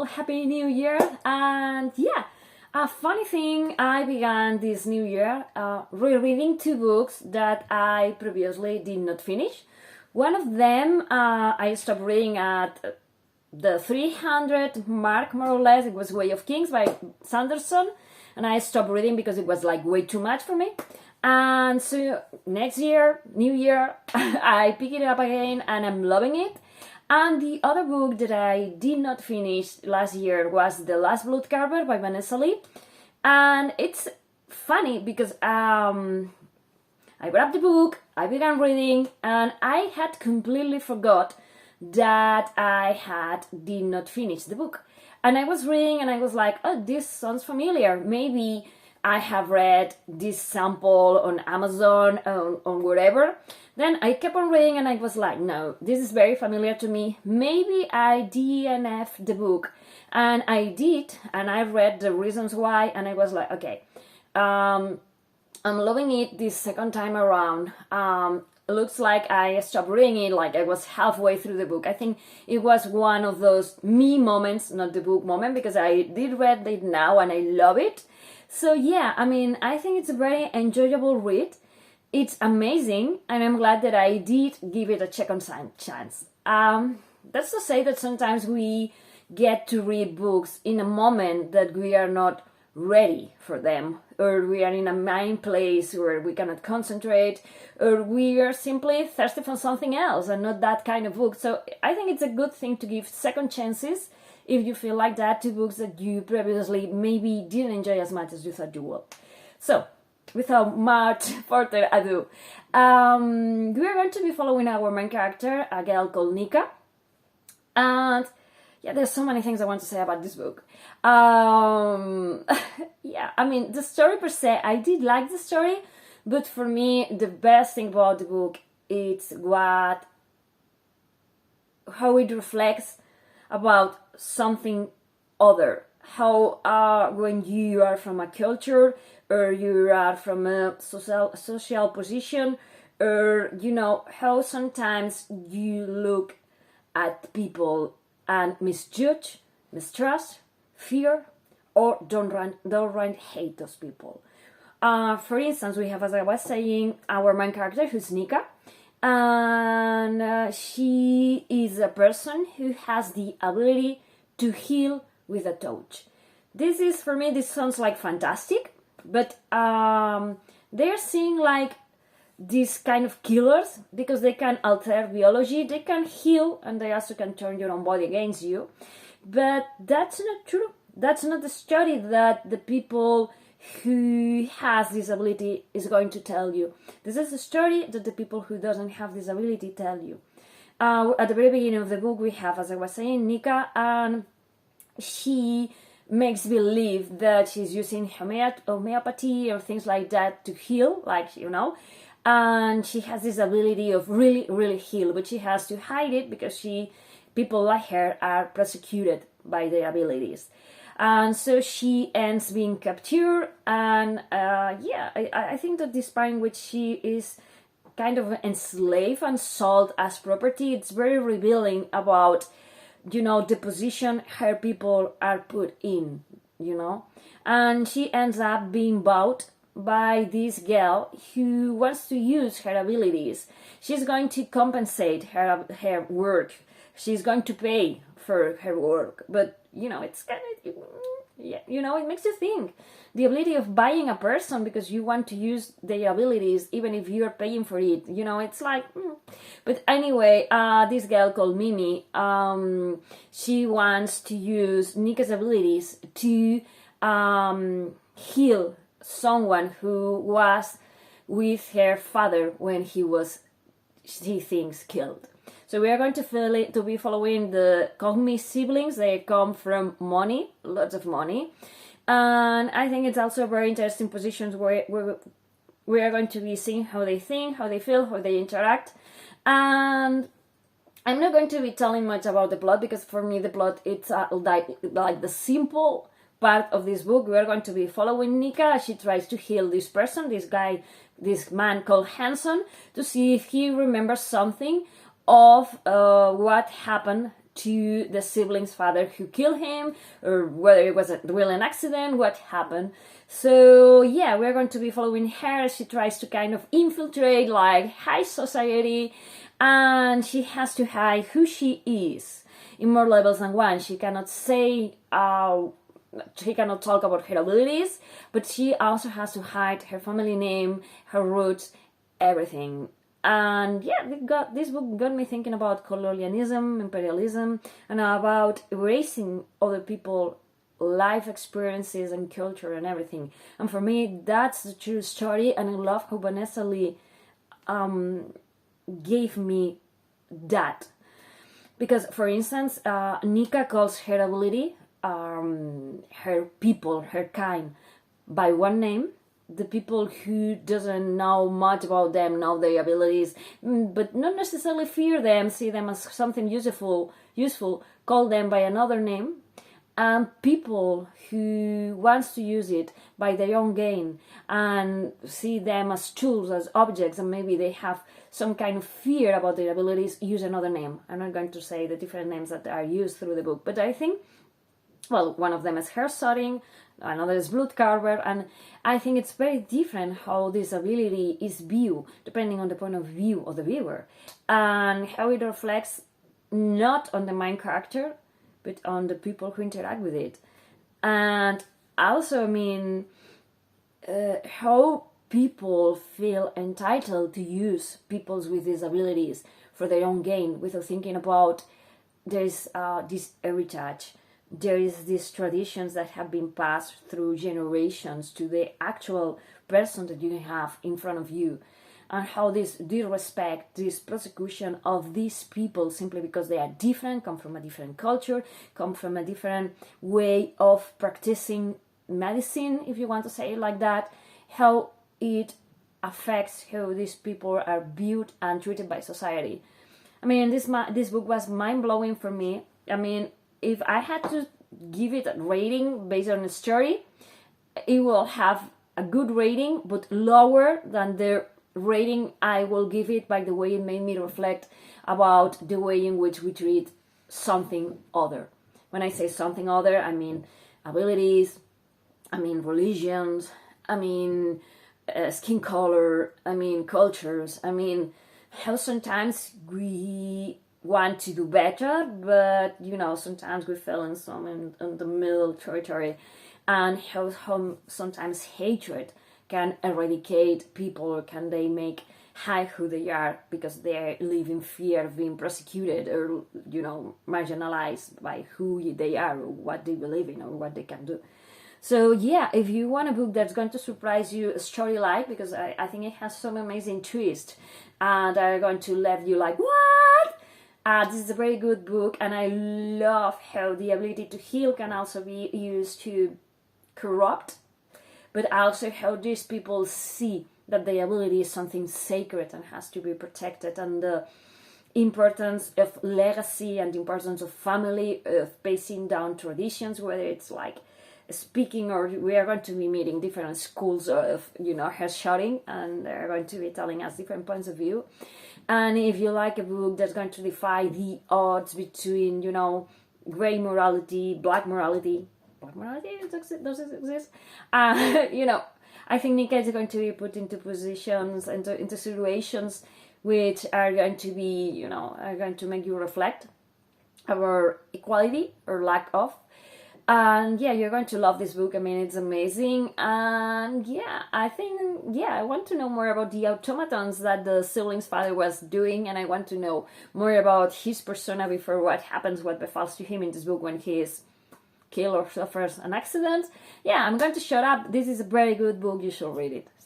Happy New Year! And yeah, a funny thing, I began this new year rereading two books that I previously did not finish. One of them I stopped reading at the 300 mark, more or less. It was Way of Kings by Sanderson, and I stopped reading because it was like way too much for me. And so next year, new year, I pick it up again and I'm loving it. And the other book that I did not finish last year was The Last Bloodcarver by Vanessa. And it's funny because I grabbed the book, I began reading, and I had completely forgot that I did not finish the book. And I was reading and I was like, oh, this sounds familiar. Maybe I have read this sample on Amazon, on wherever. Then I kept on reading and I was like, no, this is very familiar to me. Maybe I DNF'd the book. And I did, and I read the reasons why, and I was like, okay, I'm loving it this second time around. Looks like I stopped reading it, like I was halfway through the book. I think it was one of those me moments, not the book moment, because I did read it now and I love it. So yeah, I mean, I think it's a very enjoyable read. It's amazing, and I'm glad that I did give it a second chance. That's to say that sometimes we get to read books in a moment that we are not ready for them, or we are in a mind place where we cannot concentrate, or we are simply thirsty for something else and not that kind of book. So I think it's a good thing to give second chances if you feel like that to books that you previously maybe didn't enjoy as much as you thought you would. So, without much further ado, we are going to be following our main character, a girl called Nhika. And yeah, there's so many things I want to say about this book. Yeah, I mean, the story per se, I did like the story, but for me, the best thing about the book is how it reflects about something other. How when you are from a culture, or you are from a social position, or how sometimes you look at people and misjudge, mistrust, fear, or downright hate those people. For instance, we have, as I was saying, our main character, who's Nhika, and she is a person who has the ability to heal with a touch. For me, this sounds like fantastic, but they're seeing like these kind of killers because they can alter biology, they can heal, and they also can turn your own body against you. But that's not true. That's not the story that the people who has this ability is going to tell you. This is the story that the people who doesn't have this ability tell you. At the very beginning of the book, we have, as I was saying, Nhika, and she makes believe that she's using homeopathy or things like that to heal, and she has this ability of really, really heal, but she has to hide it because people like her are persecuted by their abilities. And so she ends being captured, and I think that this part in which she is kind of enslaved and sold as property, it's very revealing about the position her people are put in, and she ends up being bought by this girl who wants to use her abilities. She's going to compensate her work. She's going to pay for her work, but it's kind of, it makes you think. The ability of buying a person because you want to use their abilities, even if you're paying for it, it's like. But anyway, this girl called Mimi, she wants to use Nhika's abilities to heal someone who was with her father when she thinks, killed. So we are going to be following the Kogmi siblings. They come from money, lots of money. And I think it's also very interesting positions where we are going to be seeing how they think, how they feel, how they interact. And I'm not going to be telling much about the plot because for me the plot, it's like the simple part of this book. We are going to be following Nhika as she tries to heal this person, this man called Hanson, to see if he remembers something of what happened to the sibling's father who killed him, or whether it was really an accident, what happened. So yeah, we're going to be following her. She tries to kind of infiltrate like high society, and she has to hide who she is in more levels than one. She cannot say, she cannot talk about her abilities, but she also has to hide her family name, her roots, everything. And yeah, this book got me thinking about colonialism, imperialism, and about erasing other people's life experiences and culture and everything. And for me, that's the true story, and I love how Vanessa Lee gave me that. Because, for instance, Nhika calls her ability, her people, her kind, by one name. The people who doesn't know much about them know their abilities, but not necessarily fear them, see them as something useful, call them by another name. And people who wants to use it by their own gain and see them as tools, as objects, and maybe they have some kind of fear about their abilities, use another name. I'm not going to say the different names that are used through the book, but I think, well, one of them is hair sorting, another is bloodcarver, and I think it's very different how this ability is viewed depending on the point of view of the viewer, and how it reflects not on the main character but on the people who interact with it. And also, I mean, how people feel entitled to use people with these abilities for their own gain without thinking about there's this heritage. There is these traditions that have been passed through generations to the actual person that you have in front of you, and how this disrespect, this persecution of these people simply because they are different, come from a different culture, come from a different way of practicing medicine, if you want to say it like that, how it affects how these people are viewed and treated by society. I mean, this book was mind-blowing for me. I mean, if I had to give it a rating based on the story, it will have a good rating, but lower than the rating I will give it by the way it made me reflect about the way in which we treat something other. When I say something other, I mean abilities, I mean religions, I mean skin color, I mean cultures, I mean how sometimes we want to do better, but you know, sometimes we fell in the middle territory, and how sometimes hatred can eradicate people, or can they make hide who they are because they live in fear of being prosecuted or, you know, marginalized by who they are or what they believe in or what they can do. So yeah, if you want a book that's going to surprise you, a story like, because I think it has some amazing twists and are going to let you like, what? This is a very good book, and I love how the ability to heal can also be used to corrupt, but also how these people see that the ability is something sacred and has to be protected, and the importance of legacy and the importance of family, of passing down traditions, whether it's like speaking, or we are going to be meeting different schools of, you know, hair shouting, and they're going to be telling us different points of view. And if you like a book that's going to defy the odds between, you know, gray morality, black morality, does it exist? You know, I think Nhika is going to be put into positions, into situations which are going to be, you know, are going to make you reflect about equality or lack of. And yeah, you're going to love this book. I mean, it's amazing. And yeah, I think, yeah, I want to know more about the automatons that the sibling's father was doing, and I want to know more about his persona before what happens, what befalls to him in this book when he is killed or suffers an accident. Yeah, I'm going to shut up. This is a very good book. You should read it.